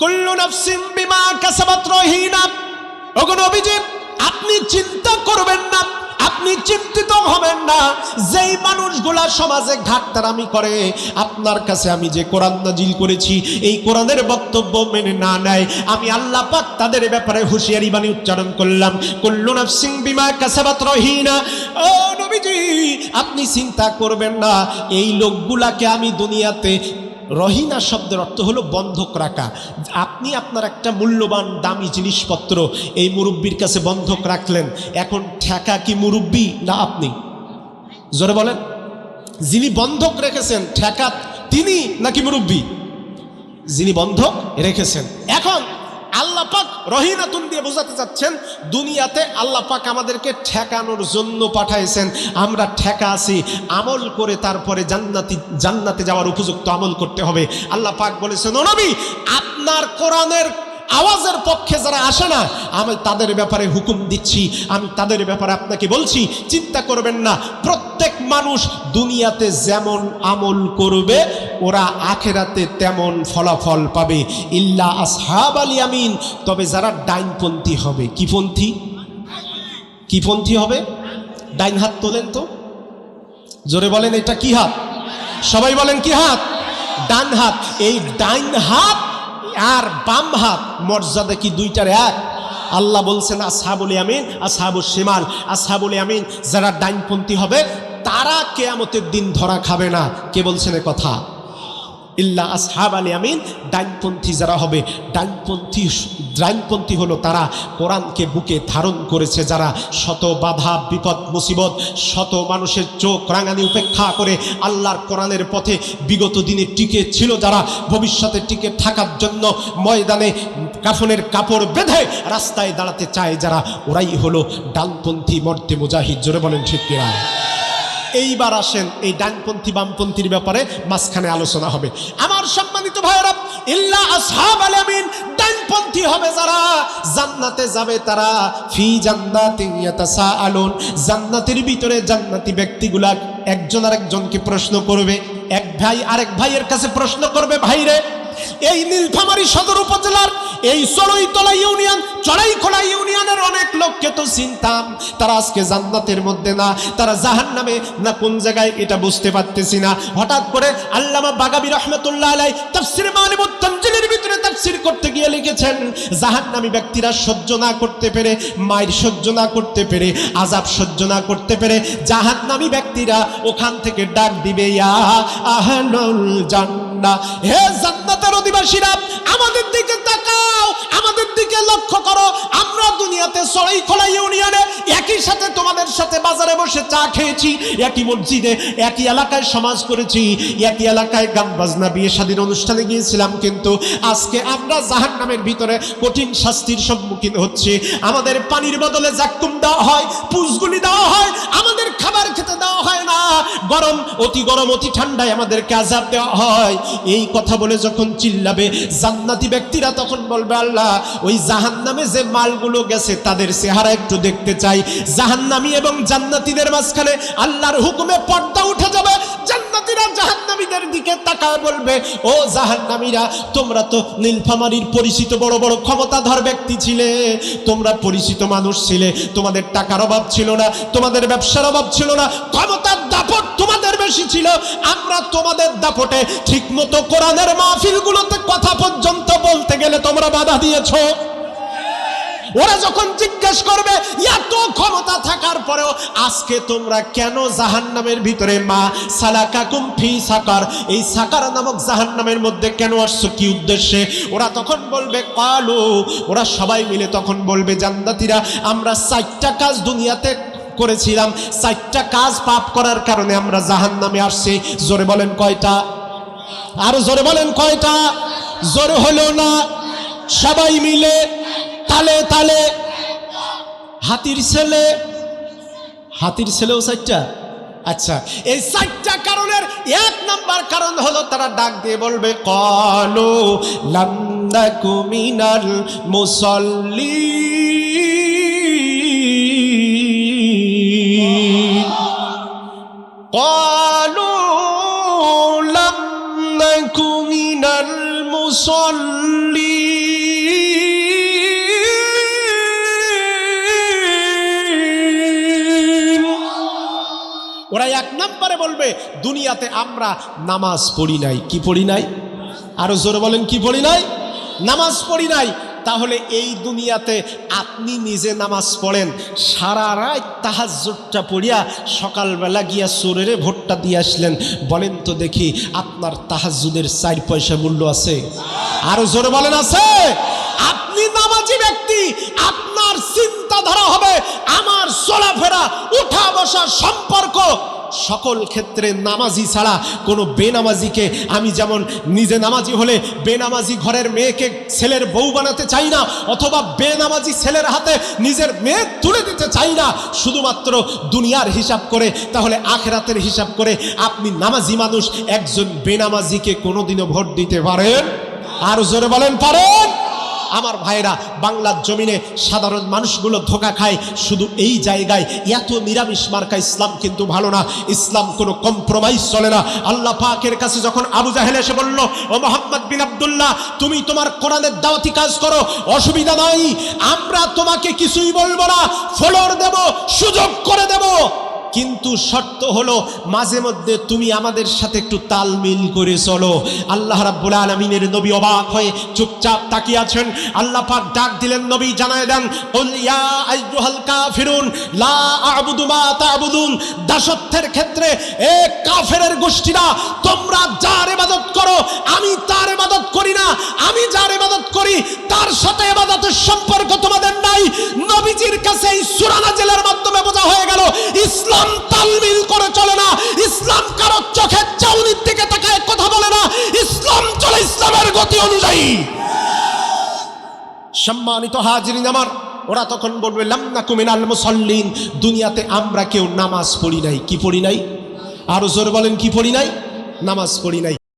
কুল্লু নাফসিন বিমা কাসাবাত রহিনা। ওগো নবীজি, আপনি চিন্তা করবেন না, আপনি চিন্তিত হবেন না, যেই মানুষগুলা সমাজে ঘাটতারামি করে, আপনার কাছে আমি যে কোরআন নাজিল করেছি এই কোরআনের বক্তব্য মেনে না নেয়, আমি আল্লাহ পাক তাদের ব্যাপারে হুঁশিয়ারি বাণী উচ্চারণ করলাম, কুল্লু নাফসিন বিমা কাসাবাত রহিনা। ও নবীজি, আপনি চিন্তা করবেন না, এই লোকগুলাকে আমি দুনিয়াতে, রহিনা শব্দের অর্থ হলো বন্ধক রাখা। আপনি আপনার একটা মূল্যবান দামি জিনিসপত্র এই মুরব্বির কাছে বন্ধক রাখলেন, এখন ঠেকা কি মুরব্বি না আপনি? জোরে বলেন। যিনি বন্ধক রেখেছেন ঠেকা তিনি নাকি মুরব্বি? যিনি বন্ধক রেখেছেন। এখন আল্লাহ পাক রহিনাতুন দিয়ে বোঝাতে চাচ্ছেন, দুনিয়াতে আল্লাহ পাক আমাদেরকে ঠেকানোর জন্য পাঠাইছেন, আমরা ঠেকা আছি, আমল করে তারপরে জান্নাতে যাওয়ার উপযুক্ত আমল করতে হবে। আল্লাহ পাক বলেছেন, ও নবী, আপনার কোরআনের আওয়াজের পক্ষে যারা আসে না, আমি তাদের ব্যাপারে হুকুম দিচ্ছি, আমি তাদের ব্যাপারে আপনাকে বলছি, চিন্তা করবেন না। প্রত্যেক মানুষ দুনিয়াতে যেমন আমল করবে ওরা আখেরাতে তেমন ফলাফল পাবে, ইল্লা আসহাবাল ইয়ামিন। তবে যারা ডাইনপন্থী হবে। কি পন্থী? কি পন্থী হবে? ডাইন হাত তোলেন তো, জোরে বলেন, এটা কি হাত? সবাই বলেন কি হাত? ডান হাত। এই ডাইন হাত আর বাম হাত মর্যাদা কি দুইটার এক? আল্লাহ বলছেন আসহাবুল ইয়ামিন, আসহাবুশ শিমাল। আসহাবুল ইয়ামিন যারা ডাইনপন্থী হবে তারা কিয়ামতের দিন ধরা খাবে না। কে বলছেন এ কথা? ইল্লা আসহাবাল ইয়ামিন। ডাইনপন্থী যারা হবে, ডাইনপন্থী হলো তারা কোরআনকে বুকে ধারণ করেছে, যারা শত বাধা বিপদ মুসিবত, শত মানুষের চোখ রাঙানি উপেক্ষা করে আল্লাহর কোরআনের পথে বিগত দিনে টিকে ছিল, যারা ভবিষ্যতে টিকে থাকার জন্য ময়দানে কাফনের কাপড় বেঁধে রাস্তায় দাঁড়াতে চায় যারা, ওরাই হলো ডানপন্থী মর্দে মুজাহিদ। জোরে বলেন ঠিক কিনা? এইবার আসেন এই ডানপন্থী বামপন্থীর ব্যাপারে মাঝখানে আলোচনা হবে। আমার সম্মানিত ভাইরা, ইল্লা আসহাবাল ইয়ামিন, ডানপন্থী হবে যারা, জান্নাতে যাবে তারা, ফি জান্নাতিন ইয়াতাসাআলুন। জান্নাতের ভিতরে জান্নাতি ব্যক্তিগুলা একজন আরেকজনকে প্রশ্ন করবে। এক ভাই আরেক ভাইয়ের কাছে প্রশ্ন করবে, ভাইরে এই নীলফামারী সদর উপজেলার এই চড়াইতলা ইউনিয়ন, চড়াইখোলা ইউনিয়নের অনেক লোককে তো চিনতাম, তারা আজকে জান্নাতের মধ্যে না, তারা জাহান্নামে না কোন জায়গায় এটা বুঝতে পারতেছি না। হঠাৎ করে আল্লামা বাগাবী রহমাতুল্লাহ আলাইহি তাফসীর মালিমুত তানজিলের ভিতরে তাফসীর করতে গিয়ে লিখেছেন, জাহান্নামী ব্যক্তিরা সহ্য না করতে পেরে, মায়ের সহ্য না করতে পেরে, আযাব সহ্য না করতে পেরে, জাহান্নামী ব্যক্তিরা ওখান থেকে ডাক দিবে, ইয়া আহলুল জান্নাহ, হে জান্নাতের অধিবাসীরা আমাদের দিকে তাকাও, আমাদের দিকে লক্ষ্য করো। আমরা দুনিয়াতে চড়াইখোলা ইউনিয়নে একই সাথে তোমাদের সাথে বাজারে বসে চা খেয়েছি, একই মসজিদে একই এলাকায় সমাজ করেছি, একই এলাকায় গান বাজনা বিয়ে শাদীর অনুষ্ঠানে গিয়েছিলাম, কিন্তু আজকে আমরা জাহান্নামের ভিতরে কঠিন শাস্তির সম্মুখীন হচ্ছি। আমাদের পানির বদলে জাক্কুম দেওয়া হয়, পুষগুলি দেওয়া হয়, আমাদের খাবার খেতে দেওয়া হয় না, গরম অতি গরম অতি ঠান্ডায় আমাদেরকে আযাব দেওয়া হয়। এই কথা বলে যখন চিল্লাবে জান্নাতি ব্যক্তিরা, তখন বলবে, আল্লাহ ওই জাহান্নামে যে মালগুলো গেছে তাদের চেহারা একটু দেখতে চাই। জাহান্নামী এবং জান্নাতীদের মাঝখানে আল্লাহর হুকুমে পর্দা উঠে যাবে। জান্নাতীরা জাহান্নামীদের দিকে তাকায় বলবে, ও জাহান্নামীরা, তোমরা তো নীলফামারীর পরিচিত বড় বড় ক্ষমতাধর ব্যক্তি ছিলে, তোমরা পরিচিত মানুষ ছিলে, তোমাদের টাকার অভাব ছিল না, তোমাদের ব্যবসার অভাব ছিল না, ক্ষমতার দাপট তোমাদের বেশি ছিল। আমরা তোমাদের দাপটে ঠিক মতো কোরআনের মাহফিলগুলোতে কথা পর্যন্ত বলতে গেলে তোমরা বাধা দিয়েছো। ওরা যখন জিজ্ঞেস করবে, এত ক্ষমতা থাকার পরেও আজকে তোমরা কেন জাহান্নামের ভিতরে, মা সালাকাকুম ফি সাকার, এই সাকার নামক জাহান্নামের মধ্যে কেন আসছো, কি উদ্দেশ্যে? ওরা তখন বলবে, কালু, ওরা সবাই মিলে তখন বলবে, জান্নাতীরা আমরা 4টা কাজ দুনিয়াতে করেছিলাম, 4টা কাজ পাপ করার কারণে আমরা জাহান্নামে আসছি। জোরে বলেন কয়টা? আরো জোরে বলেন কয়টা? জোরে হলো না, সবাই মিলে তালে তালে। হাতির ছেলে, হাতির ছেলেও 4টা। আচ্ছা, এই 4টা কারণের 1 নাম্বার কারণ হলো তারা ডাক দিয়ে বলবে, ক্বালু লাম নাকু মিনাল মুসাল্লিন, ক্বালু লাম নাকু মিনাল মুসাল্লিন। ওরা 1 নম্বরে বলবে, দুনিয়াতে আমরা নামাজ পড়ি নাই। কি পড়ি নাই? আরো জোরে বলেন, কি পড়ি নাই? নামাজ পড়ি নাই। তাহলে এই দুনিয়াতে আপনি নিজে নামাজ পড়েন, সারা রাত তাহাজ্জুদটা পড়িয়া সকালবেলা গিয়া চোরেরে ভোটটা দিয়ে আসলেন, বলেন তো দেখি আপনার তাহাজ্জুদের 4 পয়সা মূল্য আছে? আরো জোরে বলেন, আছে? আপনি নামাজি ব্যক্তি, আপনার চিন্তাধারা হবে, আমার চলাফেরা উঠা বসা সম্পর্ক সকল ক্ষেত্রে নামাজি ছাড়া কোনো বেনামাজিকে, আমি যেমন নিজে নামাজি হলে বেনামাজি ঘরের মেয়েকে ছেলের বউ বানাতে চাই না, অথবা বেনামাজি ছেলের হাতে নিজের মেয়ে তুলে দিতে চাই না, শুধুমাত্র দুনিয়ার হিসাব করে, তাহলে আখিরাতের হিসাব করে আপনি নামাজি মানুষ একজন বেনামাজিকে কোনোদিনও ভোট দিতে পারেন? আর জোরে বলেন, পারেন? আমার ভাইরা, বাংলার জমিনে সাধারণ মানুষগুলো ধোঁকা খায় শুধু এই জায়গায়। এত নিরামিষ মার্কা ইসলাম কিন্তু ভালো না, ইসলাম কোনো কম্প্রোমাইজ চলে না। আল্লাহ পাকের কাছে যখন আবু জাহেল এসে বলল, ও মোহাম্মদ বিন আব্দুল্লাহ, তুমি তোমার কোরআনের দাওয়াতি কাজ করো, অসুবিধা নাই, আমরা তোমাকে কিছুই বলবো না, ফলোর দেব, সুযোগ করে দেব, কিন্তু শর্ত হলো মাঝে মধ্যে তুমি আমাদের সাথে একটু তালমিল করে চলো। আল্লাহ রাব্বুল আলামিনের নবী অবাক হয়ে চুপচাপ তাকিয়ে আছেন। আল্লাহ পাক ডাক দিলেন, নবী জানায় দেন, কুল ইয়া আইয়ুহাল কাফিরুন লা আ'বুদু মা তা'বুদুন। দাসত্বের ক্ষেত্রে এ কাফেরের গোষ্ঠীরা, তোমরা যার ইবাদত করো আমি তার ইবাদত করি না, আমি যার ইবাদত করি তার সাথে ইবাদতের সম্পর্ক তোমাদের নাই। নবীজির কাছে এই সূরা নাজিলের মাধ্যমে বোঝা হয়ে গেল, ইসলাম তালমিল করে চলে না, ইসলাম কারো চোখের চাউনির দিকে তাকায় কথা বলে না, ইসলাম চলে ইসলামের গতি অনুযায়ী। সম্মানিত হাজিরিন আমার, ওরা তখন বলবে, লাম নাকু মিনাল মুসাল্লিন, দুনিয়াতে আমরা কেউ নামাজ পড়ি নাই। কি পড়ি নাই? আরো জোরে বলেন, কি পড়ি নাই? নামাজ পড়ি নাই।